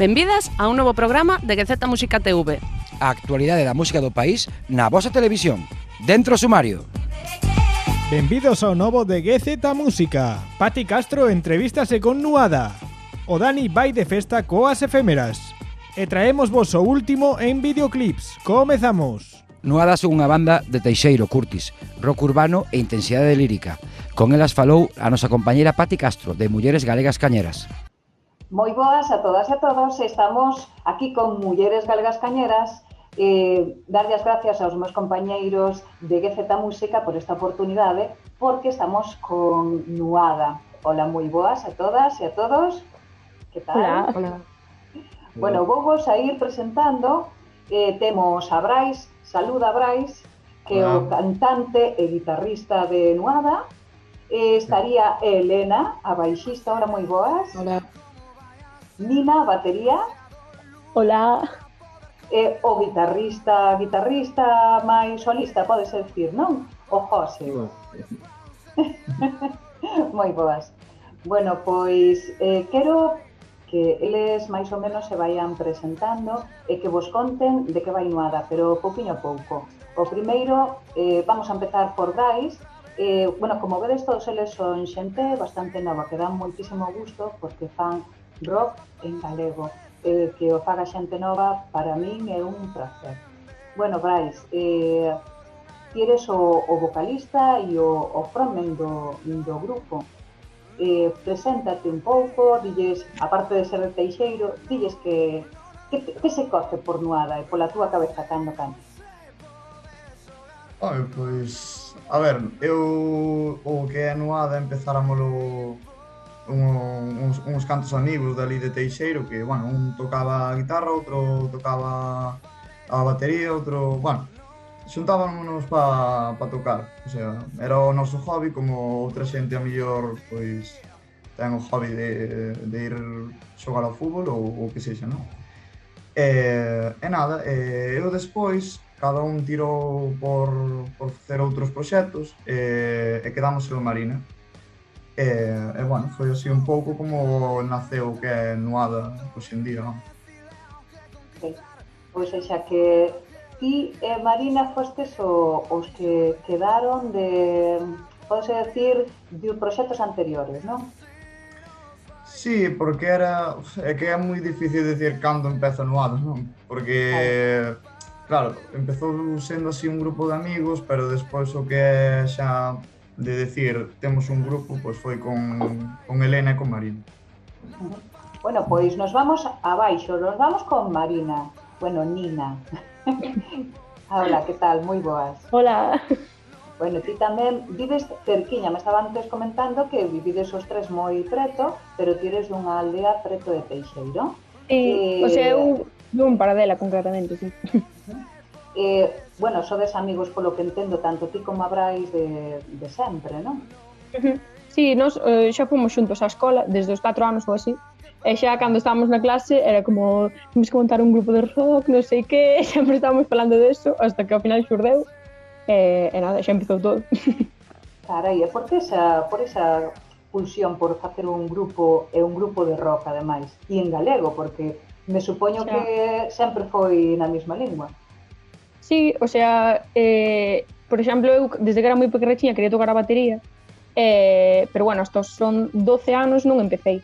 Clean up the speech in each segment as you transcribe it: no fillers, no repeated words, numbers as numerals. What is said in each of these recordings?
Benvidas a un novo programa de GZ Música TV. A actualidade da música do país na vosa televisión. Dentro sumario. Benvidos ao novo de GZ Música. Pati Castro entrevístase con Nuada. O Dani vai de festa coas efémeras. E traemos vos o último en videoclips. Comezamos. Nuada son unha banda de Teixeiro, Curtis, rock urbano e intensidade lírica. Con elas falou a nosa compañeira Pati Castro, de Mulleres Galegas Cañeras. Moi boas a todas e a todos, estamos aquí con Mulleres Galegas Cañeras darlle as gracias aos meus compañeiros de GZ Música por esta oportunidade porque estamos con Nuada. Hola, moi boas a todas e a todos. Que tal? Hola. Hola. Bueno, vou vos a ir presentando. Temos a Brais, saluda Brais, que é o cantante e guitarrista de Nuada. Estaría Elena, a baixista, ahora moi boas. Hola. Nina, a batería. Hola. E o guitarrista máis solista, pode ser dicir, non? O José. Moi boas. Bueno, pois quero que eles máis ou menos se vayan presentando e que vos conten de que vai Nuada, pero pouquiño a pouco. O primeiro, vamos a empezar por Brais. Bueno, como vedes, todos eles son xente bastante nova, que dan moitísimo gusto porque fan rock en galego. Que o faga xente nova, para min é un placer. Bueno, Brais, ti eres o vocalista e o frontman do grupo. Preséntate un pouco, dilles, aparte de ser de Teixeiro, dilles que se coce por Nuada e pola túa cabeza cando cantas. Pois, a ver, eu o que é Nuada empezáramolo uns cantos amigos dali de Teixeiro que, bueno, un tocaba a guitarra, outro tocaba a batería, outro, bueno, xuntábamos pa tocar, o sea, era o noso hobby, como outra xente a mellor, pois, ten o hobby de ir xogar ao fútbol ou o que sexa, non? E nada, eu despois, cada un tirou por facer outros proxectos e quedamos en Marina. E bueno, foi así un pouco como naceu o que é Nuada hoxe en día, non? Okay. Pois xa que ti e Marina fostes os que quedaron de, podese decir, de proxectos anteriores, non? Sí, porque é que é moi difícil decir cando empeza Nuada, non? Porque, claro, empezou sendo así un grupo de amigos, pero despois o que é xa de decir, temos un grupo, pois foi con Elena e con Marina. Bueno, pois nos vamos abaixo, nos vamos con Marina, bueno, Nina. Hola, que tal? Moi boas. Hola. Bueno, ti tamén vives cerquiña, me estaba antes comentando que vivides os tres moi preto, pero ti eres dunha aldea preto de Teixeiro. Sí, o sea, eu dun Paradela, concretamente, sí. Bueno, sodes amigos polo que entendo, tanto ti como a Brais de sempre, non? Sí, nos xa fomos xuntos á escola desde os 4 anos ou así. E xa cando estábamos na clase era como temos que montar un grupo de rock, non sei que, sempre estábamos falando deso hasta que ao final xurdeu e nada, xa empezou todo. Carai, e por esa pulsión por facer un grupo e un grupo de rock, ademais, e en galego, porque me supoño que sempre foi na mesma lingua. Sí, o sea, por exemplo, eu desde que era moi pequeniña quería tocar a batería, pero bueno, hasta son 12 anos non empecé.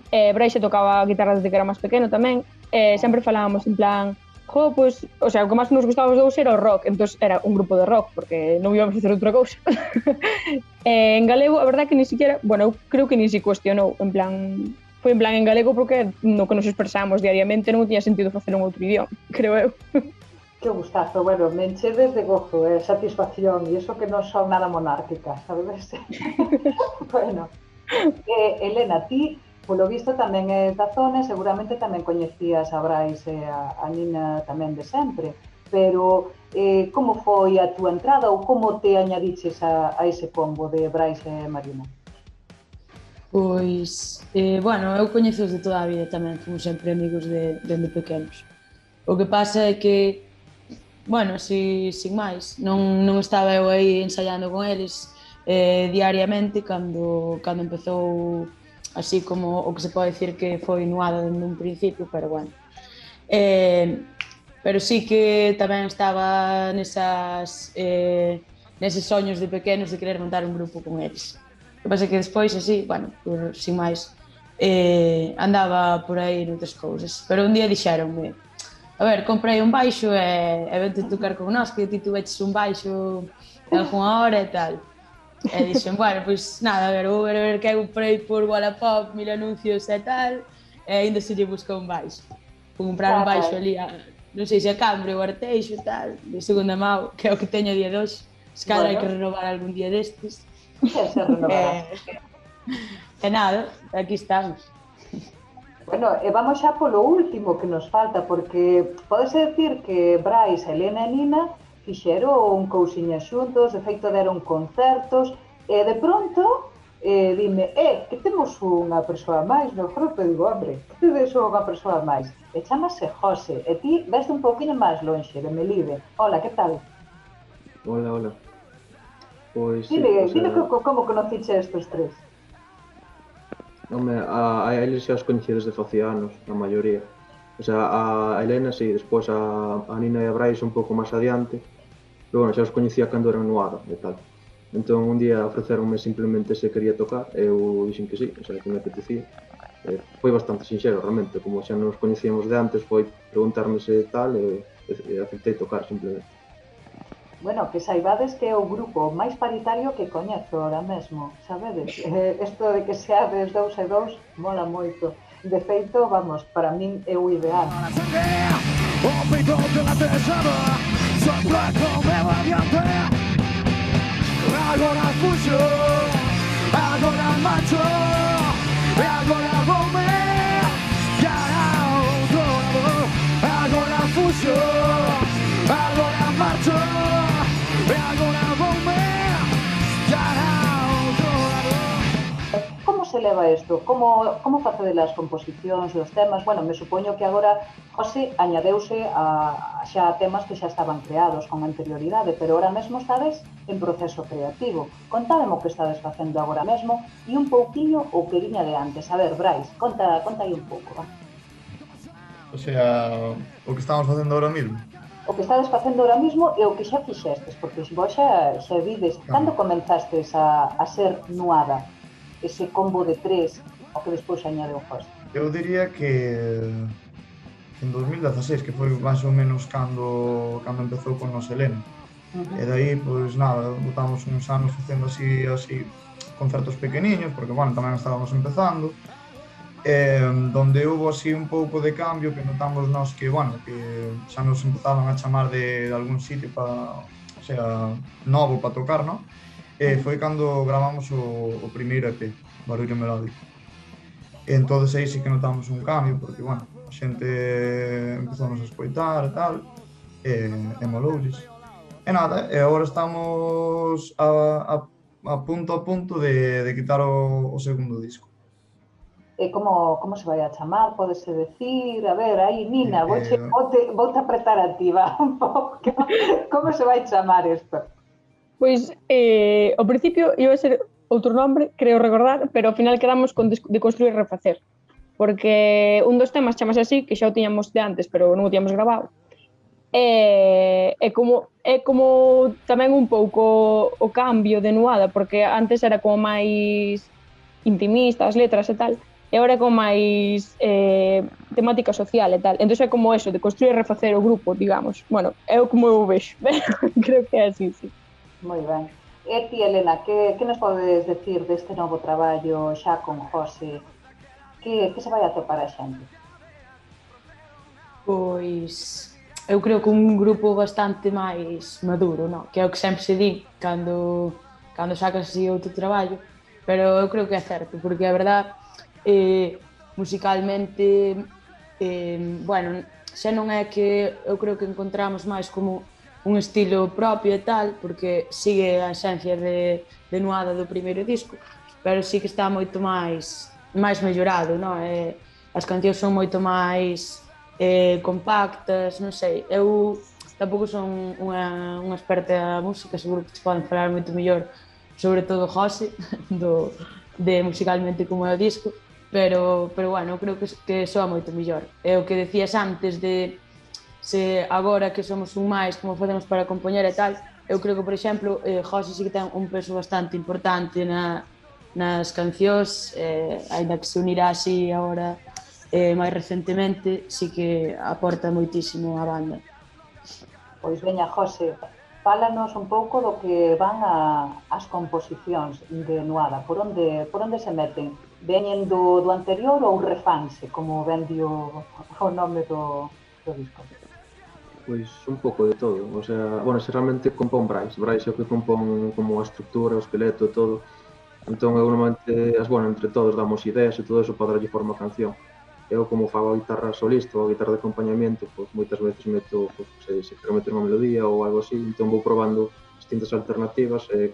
Brais tocaba a guitarra desde que era máis pequeno tamén, sempre falábamos en plan, pois, o sea, o que máis nos gustaba os dous era o rock, entón era un grupo de rock, porque non íbamos a facer outra cousa. En galego, a verdade que ni siquiera, bueno, eu creo que ni se cuestionou, en plan, foi en plan en galego porque no que nos expresamos diariamente non tiña sentido facer un outro idioma, creo eu. Que gustazo, bueno, me enchedes de gozo, satisfacción, e iso que non son nada monárquica, sabes? Bueno, Elena, ti, polo visto, tamén é da zona, seguramente tamén coñecías a Brais e a Nina tamén de sempre, pero como foi a túa entrada ou como te añadiches a ese combo de Brais e Marina? Pois, bueno, eu coñeces de toda a vida tamén, fomos sempre amigos dende pequenos. O que pasa é que, bueno, sin máis, non estaba eu aí ensaiando con eles diariamente cando empezou así como o que se pode dicir que foi Nuada dende un principio, pero bueno. Pero sí que tamén estaba neses soños de pequenos de querer montar un grupo con eles. O que pasa que despois, así, bueno, sin máis, andaba por aí noutras cousas. Pero un día dixéronme, a ver, comprei un baixo e vente tocar con nós, que ti tuveches un baixo algunha hora e tal. E dixen, bueno, pois nada, a ver, vou ver que eu comprei por Wallapop, 1000 anuncios e tal, e ainda se lle busca un baixo. Vou comprar un baixo ali, non sei se a Cambre ou Arteixo e tal, de segunda mão, que é o que teño a día de hoxe. Se cadra hai que renovar algún día destes. Se renovará. E nada, aquí estamos. Bueno, e vamos xa polo último que nos falta, porque podese decir que Brais, Helena e Nina fixeron cousiñas xuntos, de feito deron concertos, e de pronto dime, que temos unha persoa máis no grupo, e digo, hombre, que tedes unha persoa máis? E chamase José, e ti veste un pouquinho máis lonxe, de Melide. Hola, que tal? Hola. Pois Dime como conociche estes tres? Home, a eles xa os coñecía desde facía anos, a maioría. O sea, a Helena, sí, despois a Nina e a Brais un pouco máis adiante. Pero bueno, xa os coñecía cando eran Nuada e tal. Entón un día ofreceronme simplemente se quería tocar, e eu dixen que sí, o sea, que me apetecía. Foi bastante sinxero, realmente, como xa nos coñecíamos de antes, foi preguntarme se tal e aceptei tocar simplemente. Bueno, que saibades que é o grupo máis paritario que coñezo ahora mesmo, sabedes? Isto de que seades 2 e 2 mola moito. De feito, vamos, para min é o ideal. Agora fuxo, agora marcho, agora voume, agora fuxo, agora marcho, agora voume, Como se leva isto? Como facedes as composicións, os temas? Bueno, me supoño que agora José añadeuse a xa temas que xa estaban creados con anterioridade, pero ahora mesmo estades en proceso creativo. Contádeme o que estades facendo agora mesmo e un pouquiño o que viña de antes. A ver, Brais, conta aí un pouco, va. O sea, o que estamos facendo ahora mismo. O que estades facendo ahora mismo e o que xa fixestes, porque vos xa vides. Cando comenzastes a ser Nuada? Ese combo de tres, o que despois añade o José? Eu diría que en 2016, que foi máis ou menos cando empezou con nos Helena. E dai, pois nada, botamos uns anos facendo así concertos pequeniños, porque, bueno, tamén estábamos empezando, donde houve así un pouco de cambio que notamos nós que, bueno, que xa nos empezaban a chamar de algún sitio para, o sea, novo para tocar, non? Foi cando gravamos o primeiro EP, Barullo Melódico. E entón aí sí que notamos un cambio, porque, bueno, a xente empezamos a escoitar e tal, e moloulles. E nada, e agora estamos a punto de quitar o segundo disco. E como se vai a chamar? Pódese decir? A ver, aí, Nina, voute apretar a ti, va, un pouco. Como se vai chamar isto? Pois, ao principio iba a ser outro nombre, creo recordar, pero ao final quedamos con de construir e refacer. Porque un dos temas chamase así, que xa o tiñamos de antes, pero non o tiñamos grabado. É como tamén un pouco o cambio de Nuada, porque antes era como máis intimista, as letras e tal, e agora é como máis temática social e tal. Entón é como eso, de construir e refacer o grupo, digamos. Bueno, é como eu vexo, creo que é así, sí. Moi ben. E ti, Helena, que nos podes decir deste novo traballo xa con José? Que se vai a topar a xente? Pois, eu creo que un grupo bastante máis maduro, non? Que é o que sempre se di cando sacas así outro traballo, pero eu creo que é certo, porque a verdad, musicalmente, bueno, xa non é que eu creo que encontramos máis como un estilo propio e tal, porque sigue a esencia de Nuada do primeiro disco, pero sí que está moito máis mellorado, non? As cancións son moito máis compactas, non sei. Eu tampouco son unha experta da música, seguro que se poden falar moito mellor, sobre todo José, de musicalmente como é o disco, pero bueno, creo que soa moito mellor. É o que decías antes de se agora que somos un máis, como facemos para compoñer e tal, eu creo que, por exemplo, José sí que ten un peso bastante importante nas cancións, aínda que se unirá así agora máis recentemente, sí que aporta moitísimo á banda. Pois veña, José, fálanos un pouco do que van as composicións de Nuada, por onde se meten? Veñen do anterior ou refanse, como ben dio o nome do disco? Pois un pouco de todo, o sea, bueno, se realmente compón Brais é o que compón como a estructura, o esqueleto e todo, entón eu normalmente, entre todos damos ideas e todo eso para darlle forma a canción. Eu como fago a guitarra solista ou a guitarra de acompañamiento, pois moitas veces meto, pois, se quero meter unha melodía ou algo así, entón vou probando distintas alternativas e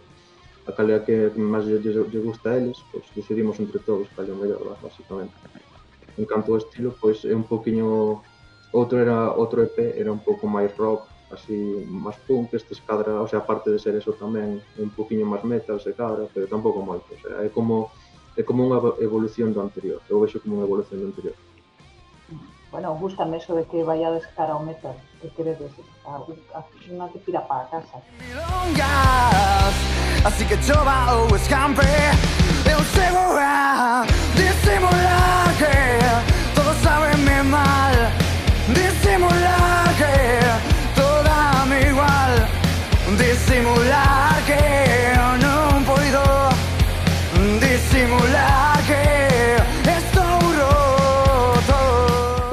a cal é a que máis lle gusta a eles, pois decidimos entre todos cal é o mellor, basicamente. En canto ao estilo, pois é un poquinho... Outro EP era un pouco máis rock, así, máis punk, este cadra, o sea, aparte de ser eso tamén, un poquinho máis metal se cadra, pero tampouco moito, o sea, é como unha evolución do anterior, eu vexo como unha evolución do anterior. Bueno, gústame eso de que vayades cara ao metal, que queredes, unha que tira para casa. Así que yo va o escampe, eu sigo a disimular que todo sabe mal. Disimular que toda me igual. Disimular que non poido. Disimular que estou roto.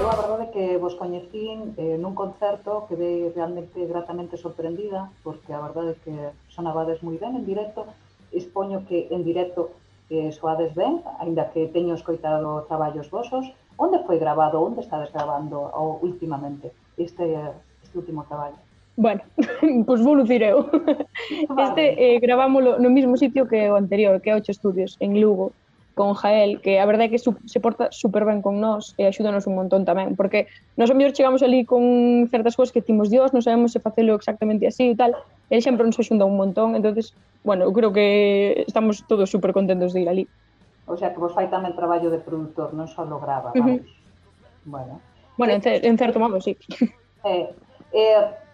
Eu a verdade que vos coñecín nun concerto, quedei realmente gratamente sorprendida, porque a verdade que sonabades moi ben en directo. Expoño que en directo soades ben, aínda que teño escoitado traballos vosos. Onde foi grabado, onde estades grabando últimamente este último traballo? Bueno, pois vou lucir eu. Gravámoslo no mesmo sitio que o anterior, que é 8 Estudios, en Lugo, con Jael, que a verdade é que se porta super ben con nós e axúdanos un montón tamén, porque nós a mellor chegamos ali con certas cousas que decimos, Dios, non sabemos se facelo exactamente así e tal, e ele sempre nos axuda un montón, entonces, bueno, eu creo que estamos todos super contentos de ir ali. O sea, que vos fai tamén traballo de produtor, non só lo grava, vamos. Bueno, en certo modo, sí.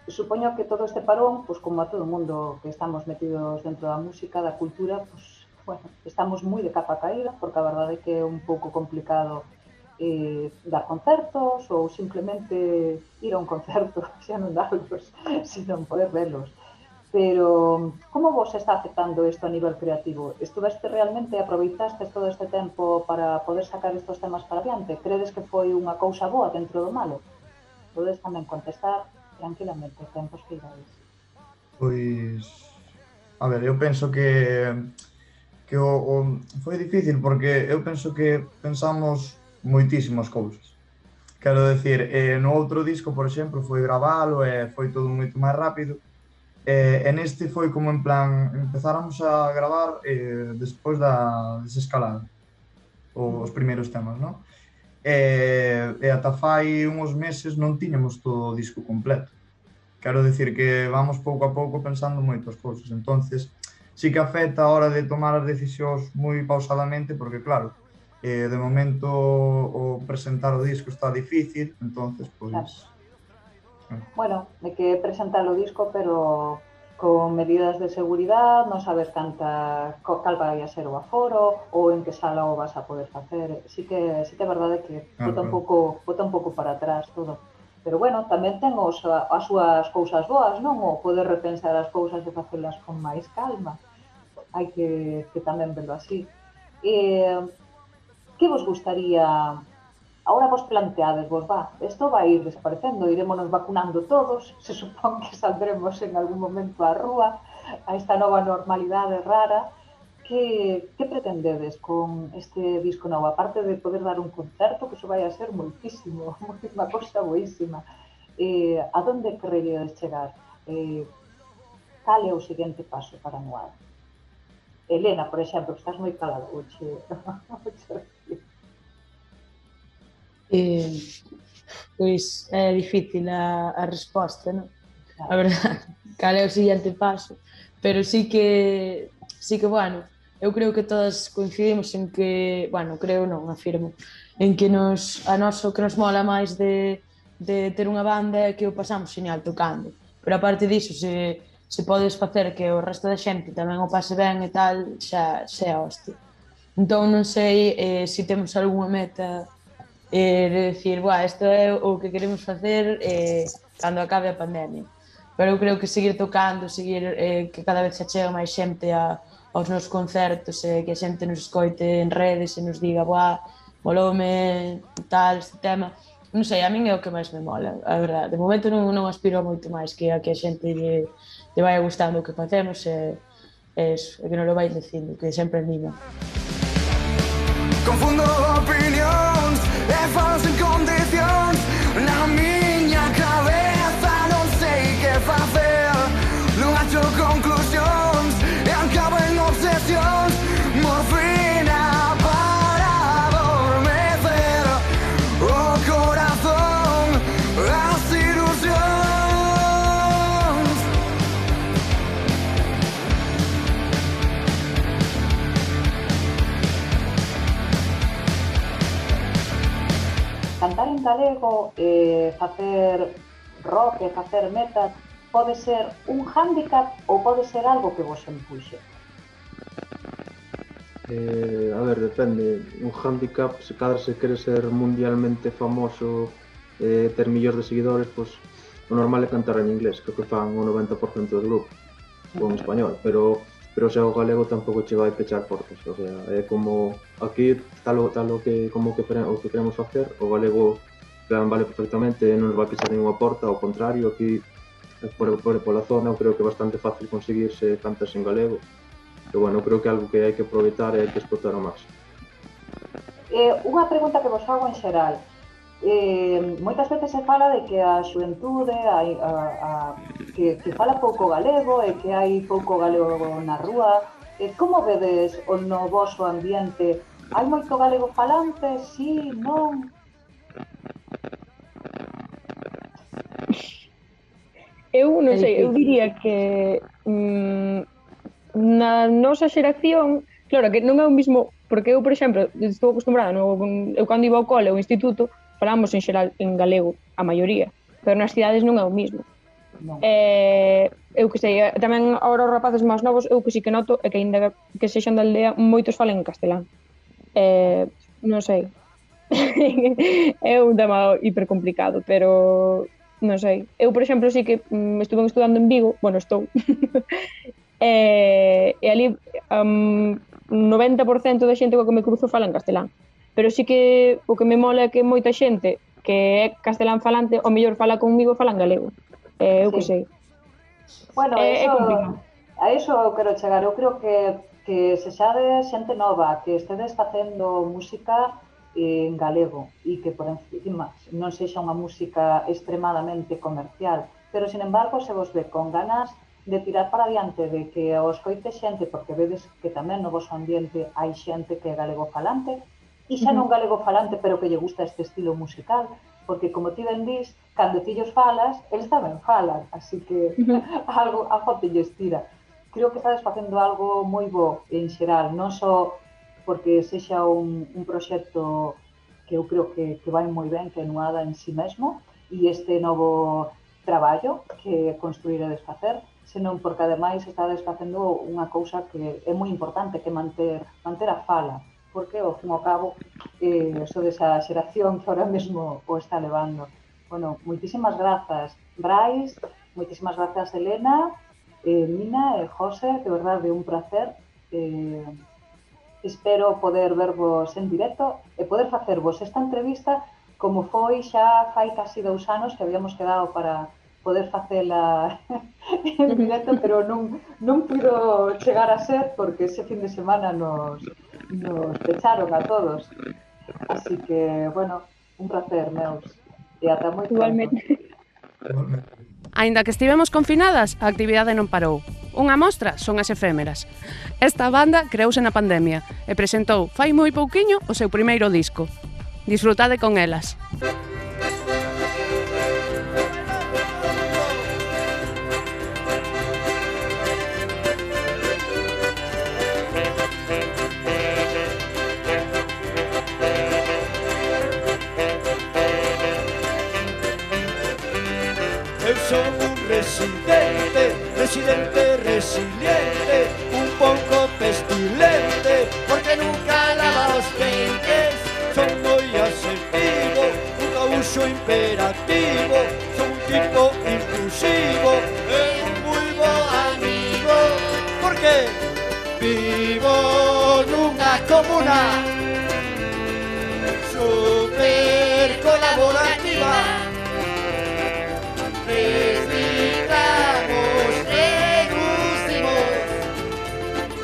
Supoño que todo este parón, pues como a todo o mundo que estamos metidos dentro da música, da cultura, pues, bueno, estamos moi de capa caída, porque a verdade é que é un pouco complicado dar concertos ou simplemente ir a un concerto, xa non darlos, sino poder velos. Pero, como vos está afectando isto a nivel creativo? Estuveste realmente, aproveitastes todo este tempo para poder sacar estos temas para adiante? Credes que foi unha cousa boa dentro do malo? Podes tamén contestar tranquilamente, tempos que irades. Pois, a ver, eu penso que foi difícil porque eu penso que pensamos moitísimas cousas. Quero decir, no outro disco, por exemplo, foi gravalo e foi todo moito máis rápido. E neste foi como en plan, empezáramos a gravar despois da desescalada, os primeiros temas, non? E ata fai uns meses non tiñamos todo o disco completo. Quero dicir que vamos pouco a pouco pensando moitas cousas, entonces sí que afecta a hora de tomar as decisións moi pausadamente, porque claro, de momento o presentar o disco está difícil, entonces, pois... Bueno, hai que presentar o disco, pero con medidas de seguridade, non sabes cal vai a ser o aforo ou en que sala o vas a poder facer. Sí que é verdade que bota un pouco para atrás todo. Pero bueno, tamén ten as súas cousas boas, non? O poder repensar as cousas e facelas con máis calma. Hai que tamén verlo así. Que vos gustaría... Ahora vos planteades, isto vai ir desaparecendo, irémonos vacunando todos, se supón que saldremos en algún momento á rúa, a esta nova normalidade rara. Que pretendedes con este disco novo? Aparte de poder dar un concerto, que iso vai a ser moitísimo, unha cosa boísima. A donde queredes chegar? Cal é o seguinte paso para Nuada? Elena, por exemplo, estás moi calada hoxe. Pois é difícil a resposta, non? A verdade, cal é o seguinte paso, pero sí que, bueno, eu creo que todas coincidimos en que, bueno, creo non, afirmo, en que o que nos mola máis de ter unha banda é que o pasamos genial tocando. Pero aparte diso, se podes facer que o resto da xente tamén o pase ben e tal, xa é hostia. Entón non sei se temos algunha meta de decir, isto é o que queremos facer cando acabe a pandemia. Pero eu creo que seguir tocando, seguir que cada vez se achega máis xente aos nosos concertos, que a xente nos escoite en redes e nos diga, moloume tal, este tema. Non sei, a min é o que máis me mola, a verdade. De momento non aspiro a moito máis que a que a xente lle vaya gustando o que facemos e que non lo vai dicindo, que sempre anima. Confundo opinións e falas en condicións. Na miña cabeza non sei que facer. Non acho conclusións e acabo en obsesións. Morfina para adormecer o corazón, as ilusións. Cantar en galego, facer rock e facer metal, pode ser un hándicap ou pode ser algo que vos empuxe? A ver, depende. Un handicap, se cadra se quere ser mundialmente famoso e ter millóns de seguidores, pois o normal é cantar en inglés, que é o que fan o 90% do grupo, ou en español, pero se o galego tampouco che vai pechar portas, o sea, é como aquí tal o que queremos facer, o galego vale perfectamente, non nos vai pechar ninguna porta, ao contrario, aquí pola zona eu creo que é bastante fácil conseguir se cantas en galego. Pero bueno, creo que é algo que hai que aproveitar e hai que explotar o máximo. Unha pregunta que vos fago en xeral. Moitas veces se fala de que a xuventude que fala pouco galego e que hai pouco galego na rúa. Como vedes no voso ambiente? Hai moito galego falante? Sí, non? Eu non sei, eu diría que na nosa xeración, claro que non é o mismo, porque eu, por exemplo, estou acostumbrada, eu cando iba ao cole, ao instituto, falamos en xeral en galego, a maioría, pero nas cidades non é o mismo. Eu que sei, tamén agora os rapaces máis novos, eu que sí que noto, é que ainda que sexan da aldea, moitos falan en castelán. Non sei, é un tema hipercomplicado, pero non sei. Eu, por exemplo, sí que estuve estudando en Vigo, bueno, estou, e ali 90% da xente coa que me cruzo fala en castelán, pero sí que o que me mola é que moita xente que é castelán falante o mellor fala conmigo e fala en galego, eu que sei. Bueno, a iso quero chegar. Eu creo que se xades xente nova, que estedes facendo música en galego e que por encima non sexa unha música extremadamente comercial, pero sin embargo se vos ve con ganas de tirar para adiante, de que os coite xente, porque vedes que tamén no vosso ambiente hai xente que é galego falante, e xa non galego falante, pero que lle gusta este estilo musical, porque como ti ben dis, cando ti llos falas, eles tamén falan, así que algo te lles tira. Creo que estades facendo algo moi bo en xeral, non só porque sexa un proxecto que eu creo que vai moi ben, que é Nuada en si mesmo, e este novo traballo que construir e desfacer, senón porque ademais estades facendo unha cousa que é moi importante, que manter a fala, porque ao fin e ao cabo sodes a xeración que ahora mesmo o está levando. Bueno, moitísimas grazas, Brais, moitísimas grazas, Elena, Nina e José, de verdade, un placer. Espero poder vervos en directo e poder facervos esta entrevista como foi xa fai casi 2 anos que habíamos quedado para poder facela en directo, pero non puido chegar a ser porque ese fin de semana nos pecharon a todos. Así que, bueno, un placer, meus. E ata moi pronto. Igualmente. Aínda que estivemos confinadas, a actividade non parou. Unha mostra son as efémeras. Esta banda creouse na pandemia e presentou fai moi pouquiño o seu primeiro disco. Disfrutade con elas. un residente, resiliente, un pouco pestilente, porque nunca lava os dentes. Son moi asertivo, un gaúcho imperativo, son un tipo inclusivo e un moi bo amigo, porque vivo nunha comuna super colaborativa. Reciclamos, reducimos,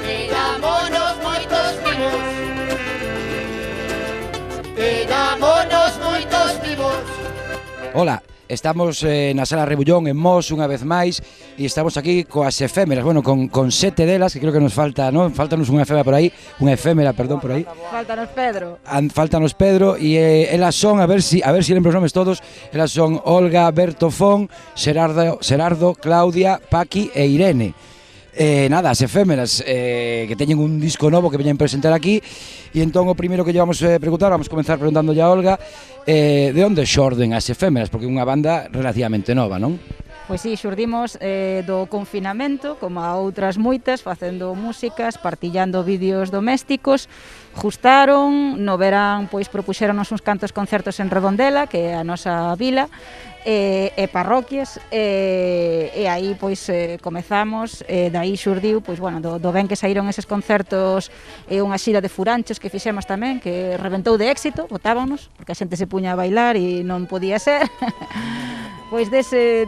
e dámonos moitos mimos, e dámonos moitos mimos. Hola, estamos na Sala Rebullón en Mos unha vez máis e estamos aquí coas efémeras, bueno, con 7 delas, que creo que nos falta, non? Faltanos unha efémera por aí, por aí. Faltanos Pedro. Faltanos Pedro e elas son, a ver si lembro os nomes todos, elas son Olga, Berto Fon, Xerardo, Claudia, Paqui e Irene. Nada, as efémeras que teñen un disco novo que veñen presentar aquí e entón o primeiro que lle vamos preguntar, vamos comenzar preguntándolle a Olga de onde xorden as efémeras, porque é unha banda relativamente nova, non? Pois si, xurdimos do confinamento, como a outras moitas, facendo músicas, partillando vídeos domésticos. Justaron, no verán, pois propuxéronos uns cantos concertos en Redondela, que é a nosa vila, e parroquias, e aí pois comezamos, daí xurdiu, pois bueno, do ben que saíron eses concertos e unha xira de furanchos que fixemos tamén, que reventou de éxito, botábanos, porque a xente se puña a bailar e non podía ser. Pois dese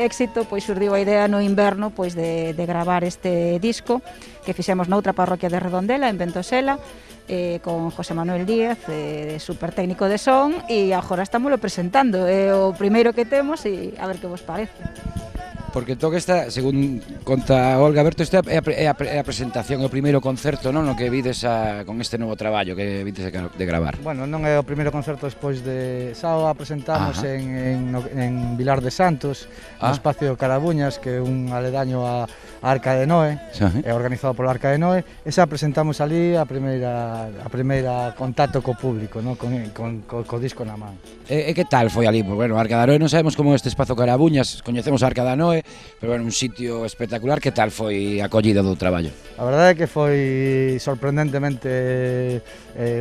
éxito pois xurdiu a idea no inverno pois de gravar este disco que fixemos noutra parroquia de Redondela, en Ventosela, con José Manuel Díaz, super técnico de son, e agora estámoslo presentando, é o primeiro que temos e a ver que vos parece. Porque toque esta, según conta Olga Berto, esta é a presentación, o primeiro concerto, non? No que vides con este novo traballo que vides de gravar. Bueno, non é o primeiro concerto despois de Sao, a presentamos en Vilar de Santos, no espacio Carabuñas, que é un aledaño a Arca de Noé, é organizado pola Arca de Noé. Esa presentamos ali a primeira contacto co público, non? Co disco na man. E que tal foi ali? Porque, bueno, Arca de Noé non sabemos como este espazo Carabuñas, coñecemos a Arca de Noé, pero bueno, un sitio espectacular. Que tal foi a acollida do traballo? A verdade é que foi sorprendentemente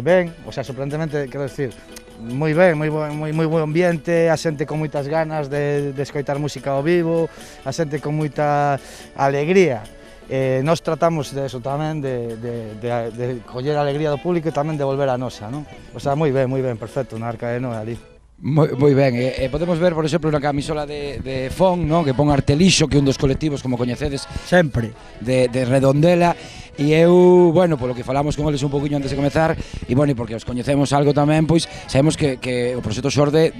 ben, o sea, sorprendentemente, quero decir, moi ben, moi bo ambiente, a xente con moitas ganas de escoitar música ao vivo, a xente con moita alegría. Nós tratamos de eso tamén, de coller a alegría do público e tamén de volver a nosa, non? O sea, moi ben, perfecto, na Arca de Noé ali. Moi ben, podemos ver, por exemplo, na camisola de Fon, non? Que pon Artelixo, que é un dos colectivos, como coñecedes, sempre de Redondela. E eu, bueno, polo que falamos con eles un poquinho antes de comezar, e bueno, e porque os coñecemos algo tamén, pois sabemos que o proxecto Xorde,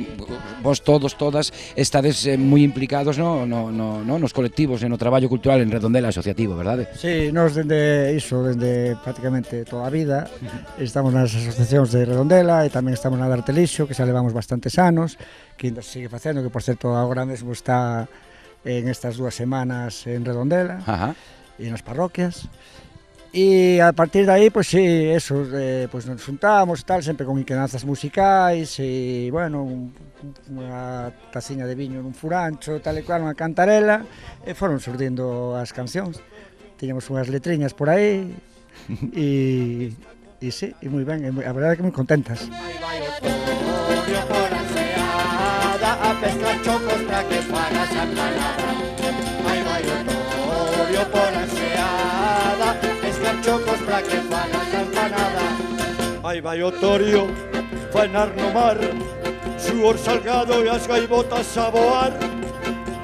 vos todas estades moi implicados nos colectivos e no traballo cultural en Redondela asociativo, verdade? Sí, nós desde prácticamente toda a vida estamos nas asociacións de Redondela e tamén estamos na de Artelixo, que xa levamos bastantes anos, que ainda se sigue facendo, que por certo agora mesmo está en estas 2 semanas en Redondela e nas parroquias. E a partir de aí, pois sí, eso, pois nos juntamos tal, sempre con inquedanzas musicais e, bueno, unha taciña de viño nun furancho, tal e cual, unha cantarela, e foron surdindo as cancións. Tiñamos unhas letriñas por aí e sí, e moi ben, a verdade é que moi contentas. Aí vai o torio por anseada a pescar chocos pra que fagas a empanada. Aí vai o torio por anseada pescar chocos pra que fagas a empanada. Aí vai o torio faenar no mar, suor salgado e as gaivotas a voar.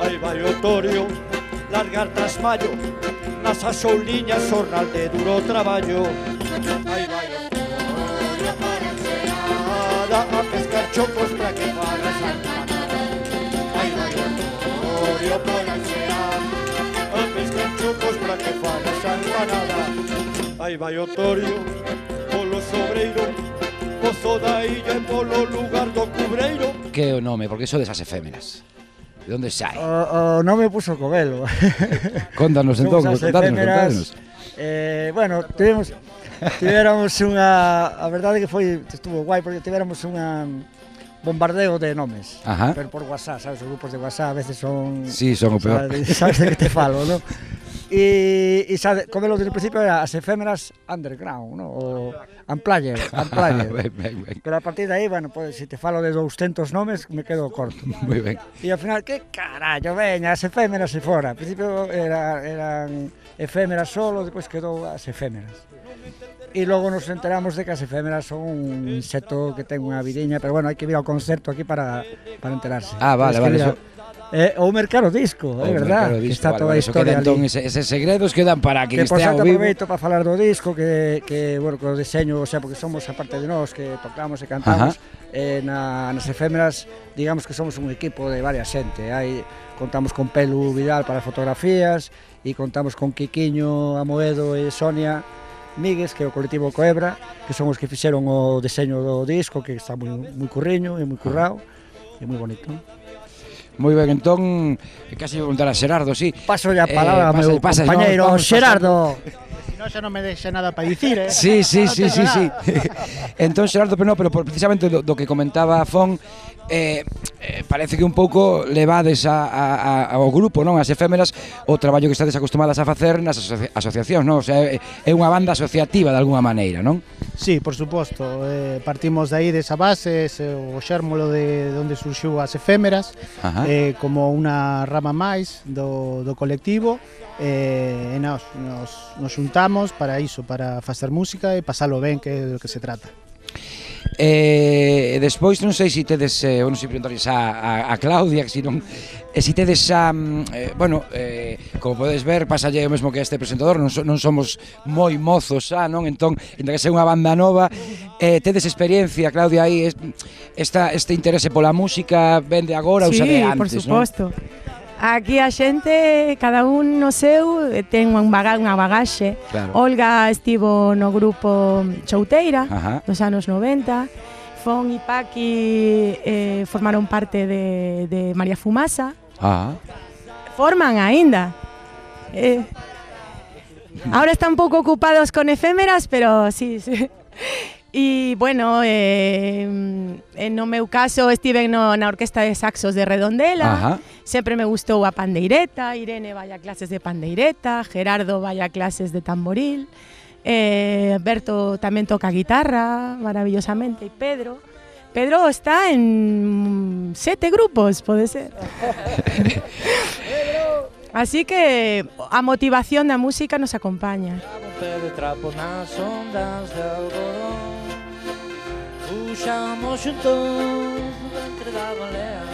Aí vai o torio largar trasmallo nas asouliñas xornal de duro traballo. Aí vai o torio por anseada a pescar chocos pra que fagas a empanada. Aí vai o torio por anseada a pescar chocos pra que fagas a empanada. Aí vai o torio polo sobreiro, pozo da illa e polo lugar do cubreiro. Que é o nome? Porque sodes as efémeras. De onde sai? O nome puso Covelo. Contanos entón, contanos. Bueno, tivéramos unha... A verdade que foi, estuvo guai, porque tivéramos unha bombardeo de nomes. Ajá. Pero por WhatsApp, sabes, os grupos de WhatsApp a veces son... Sí, son o peor. Sabes de que te falo, ¿no? E sabe, como lo del principio era as efémeras underground, ¿no? O unplugged. Ben. Pero a partir de aí, bueno, pues, se te falo de 200 nomes, me quedo corto. Moi ben. E ao final, que carallo, veña, as efémeras e fora. Al principio eran efémeras solo, depois quedou as efémeras. E logo nos enteramos de que as efémeras son un insecto que ten unha vidiña, pero bueno, hai que vir ao concerto aquí para enterarse. Ah, vale, eso... o mercado disco, é verdad, que está toda a historia ali. Entón, eses segredos quedan para quen estea ao vivo. Que por certo aproveito para falar do disco, que bueno, que o diseño, o sea, porque somos, aparte de nós, que tocamos e cantamos, nas efémeras, digamos que somos un equipo de varias xente. Contamos con Pelu Vidal para fotografías, e contamos con Quiquiño Amoedo e Sonia Míguez, que é o colectivo Coebra, que son os que fixeron o diseño do disco, que está moi curriño e moi currado, e moi bonito. Moi ben, entón, casi vou preguntar a Xerardo, sí. Paso a palabra ao meu compañeiro Xerardo. Si no, xa non me deixa nada para dicir, eh? Sí. Entón, Xerardo, pero precisamente do que comentaba Fon, parece que un pouco levades ao grupo, non, as efémeras, o traballo que estades acostumadas a facer nas asociacións, non? O sea, é unha banda asociativa de alguna maneira, non? Sí, por suposto, partimos de aí desa base, o xérmolo de onde surxiu as efémeras, como unha rama máis do colectivo, e nos xuntamos para iso, para facer música e pasalo ben, que é do que se trata. Despois non sei se tedes, ou non sei preguntarles a Claudia, que se non, se tedes bueno, como podes ver, pasalle o mesmo que este presentador, non somos moi mozos non, entón, entre que ser unha banda nova, tedes experiencia, Claudia, aí este interese pola música vende agora ou xa de antes, non? Sí, por suposto. Aquí a xente, cada un no seu, ten unha bagaxe. Claro. Olga estivo no grupo Chouteira, dos anos 90. Fon e Paqui formaron parte de María Fumasa. Forman aínda. Ahora están un pouco ocupados con efémeras, pero sí. E, bueno, no meu caso estive na Orquesta de Saxos de Redondela. Sempre me gustou a pandeireta. Irene vai a clases de pandeireta, Gerardo vai a clases de tamboril, Berto tamén toca guitarra maravillosamente, e Pedro está en 7 grupos, pode ser. Así que a motivación da música nos acompaña. De trapo nas ondas de algodón, fuxamos xuntos entre da balea,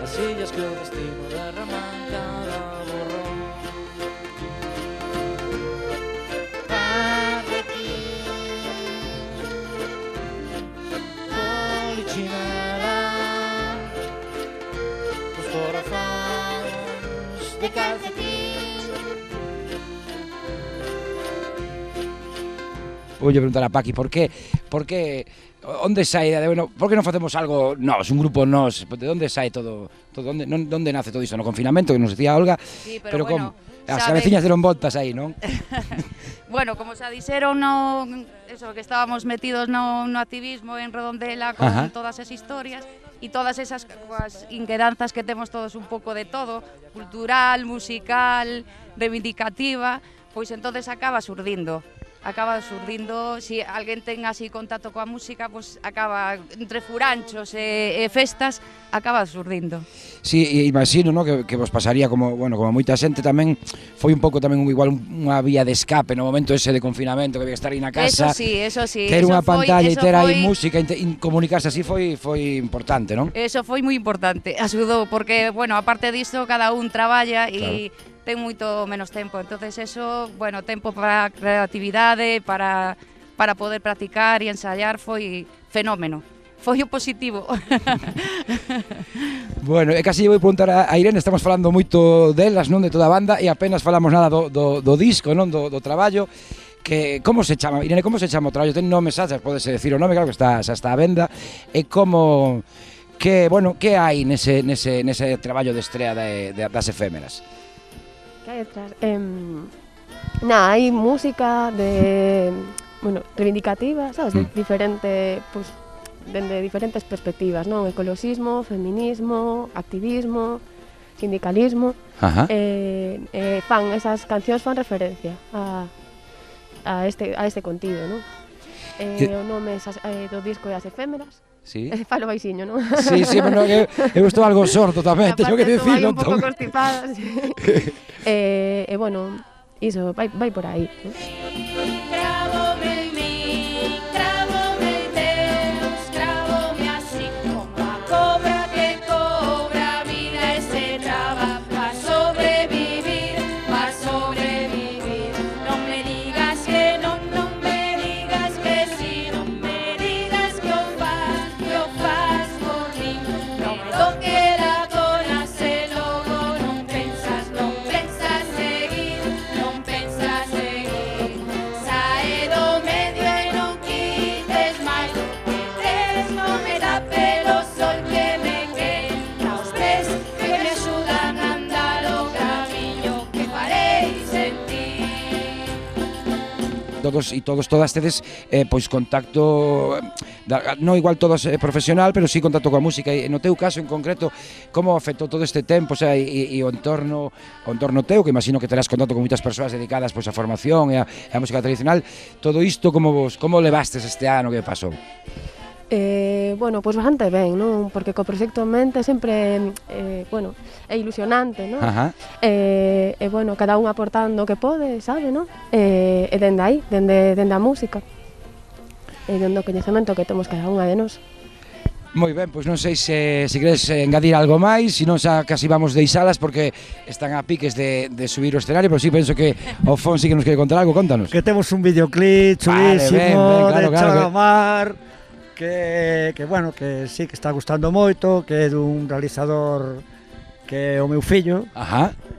as illas que o destino derraman cada borrón. Polichinela, os corazones de calcetín. Vou preguntar a Paqui, por que onde sai a idea de, bueno, por que non facemos algo nós, un grupo nós, de onde sai todo onde nace todo iso, no confinamento, que nos decía Olga, sí, pero bueno, como as cabeciñas deron voltas aí, non? Bueno, como xa dixeron, eso, que estábamos metidos no activismo en Redondela con todas esas historias e todas esas inquedanzas que temos todos un pouco de todo, cultural, musical, reivindicativa, pois entonces acaba surdindo, si alguén ten así contacto coa música, pois acaba entre furanchos e festas, acaba surdindo. Sí, imagino, ¿no? que vos pasaría como moita xente tamén, foi un pouco tamén igual unha vía de escape no momento ese de confinamento, que había que estar aí na casa. Eso sí. Ter unha pantalla e ter aí música e comunicarse así foi importante, non? Eso foi moi importante, axudou, porque, bueno, aparte disto, cada un traballa e ten moito menos tempo, entonces eso, bueno, tempo para creatividade, para poder practicar e ensayar foi fenómeno, foi o positivo. Bueno, e casi vou preguntar a Irene, estamos falando moito delas, non, de toda a banda, e apenas falamos nada do disco, non, do traballo, que como se chama, Irene, como se chama o traballo? Ten nome, xa podese decir o nome, claro que xa está a venda, e como que hai nese traballo de estrea das efémeras? Hay detrás? Nada, hay música reivindicativa, ¿sabes? De diferente, pues, dende diferentes perspectivas, non? Ecoloxismo, feminismo, activismo, sindicalismo. Fan esas cancións fan referencia a este contido, non? O nome do disco é As Efémeras. Sí. Falo baixiño, non? Sí, pero eu estou algo sordo tamén, teño que dicirlo. Un pouco constipada, sí. Bueno, iso, vai por aí, non? Todas tedes pois contacto, non igual todos profesional, pero sí contacto coa música. E no teu caso en concreto, como afectou todo este tempo, o sea, e o entorno teu, que imagino que terás contacto con moitas persoas dedicadas pois a formación e a música tradicional, todo isto como levastes este ano que pasou? Bueno, pois bastante ben, non? Porque co proxecto en mente sempre, bueno, é ilusionante, non? Bueno, cada un aportando o que pode, sabe, non? E dende aí, dende a música, e dende o coñecemento que temos cada unha de nós. Moi ben, pois non sei se queres engadir algo máis, se non xa casi vamos deixalas porque están a piques de subir o escenario, pero sí penso que o Fon sí que nos quere contar algo, contanos. Que temos un videoclip chulísimo, de Chora ao Mar, que bueno, que sí que está gustando moito, que é dun realizador que é o meu fillo,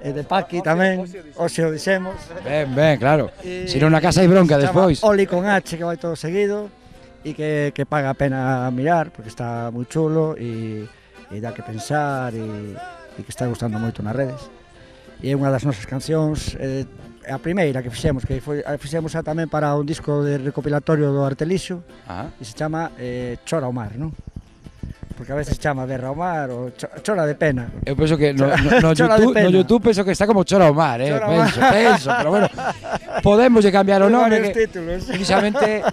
e de Paqui tamén, hoxe o dixemos. Ben, claro, se non na casa hai bronca despois. Oli con H, que vai todo seguido, e que paga a pena mirar, porque está moi chulo, e dá que pensar, e que está gustando moito nas redes. E é unha das nosas cancións, a primeira que fixemos, fixemos tamén para un disco de recopilatorio do Artelixo, e se chama Chora ao Mar, non? Porque a veces chama Berra ao Mar ou Chora de Pena. Eu penso que no YouTube penso que está como Chora ao Mar, penso, pero bueno, podemos cambiar o nome, que precisamente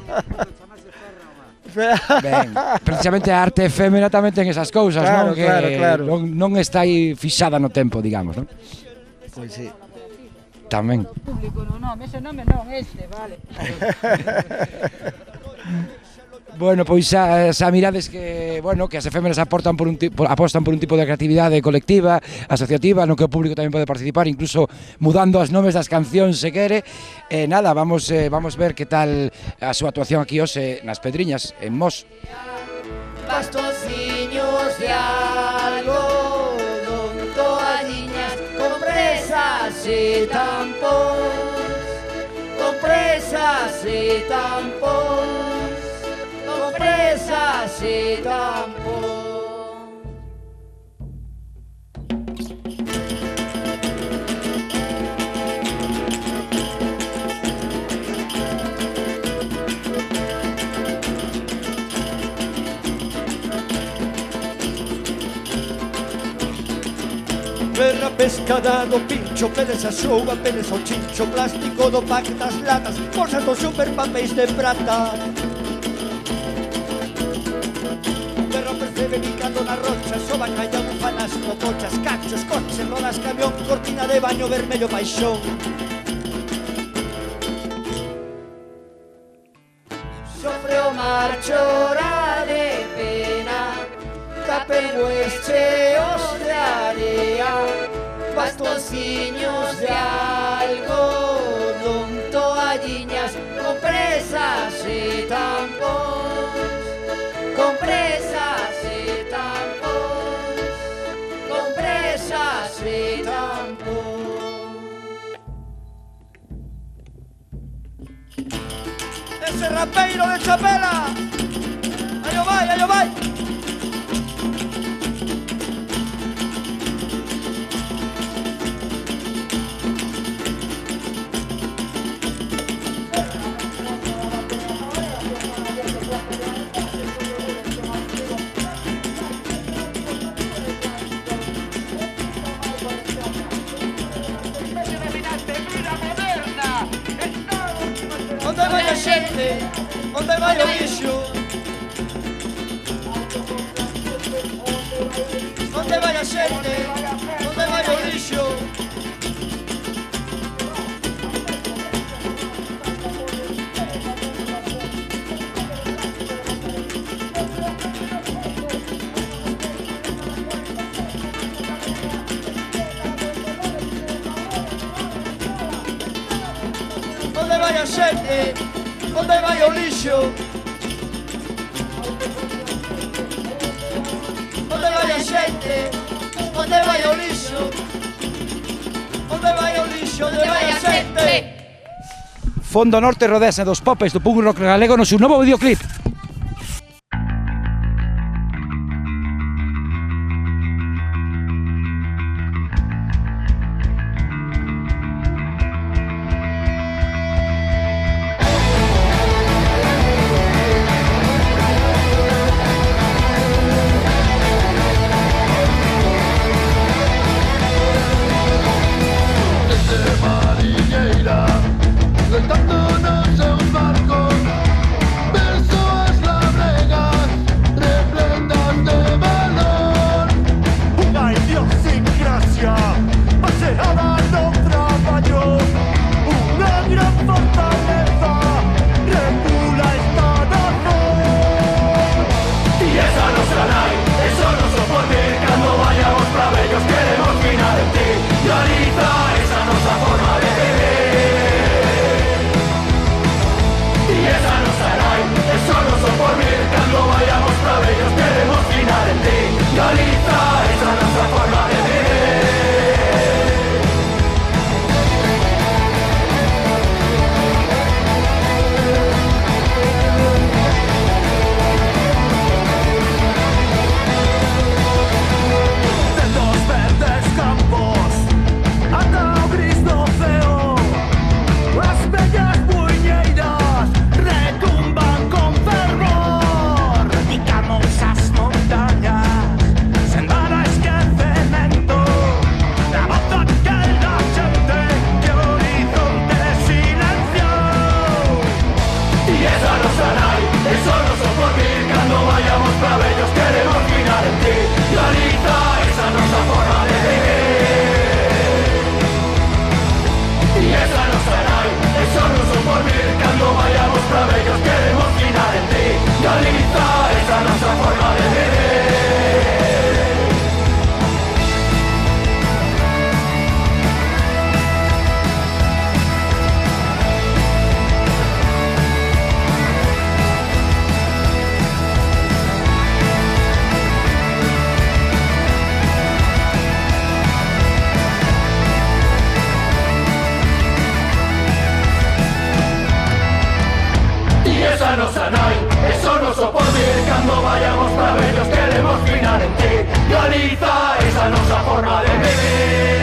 precisamente a arte efémera tamén ten esas cousas, non? Claro. Non está aí fixada no tempo, digamos, non? Pois sí. Tamén. Público no nome, ese nome non, vale. Bueno, pois xa mirades que, bueno, que as efémeras apostan por un tipo de creatividade colectiva, asociativa, no que o público tamén pode participar, incluso mudando as nomes das cancións se quere. Nada, vamos ver que tal a súa actuación aquí hoxe nas Pedriñas, en Mos. Bastonciños de algodón, toalliñas, compresas e tampóns, compresas e tampóns, compresas e tampóns. Berra pescada do pincho, pedes a xouga, pedes ao chincho, plástico do pack das latas, bolsas dos super papéis de prata. Berra percebe picando na rocha, soba calla bufanas, cocochas, cachos, coches, rodas, camión, cortina de baño vermello paixón. Sofre o mar, chora de pena, taperues cheos de area, bastonciños de algodón, toalliñas, compresas e tampóns, compresas e tampóns, compresas e tampóns. Ese rapeiro de Chapela, aí o vai, aí o vai. xente? Onde vai o lixo? Onde vai a xente? Onde vai o lixo? Onde vai a xente? Onde vai o lixo? Onde vai a xente? Onde vai o lixo? Onde vai o lixo? Onde vai a xente? Fondo Norte Rodesa dos Popes do punk rock galego no seu novo videoclip. Eso no soporte cando vayamos para bellos queremos finar en ti. Galiza, esa nosa forma de vivir.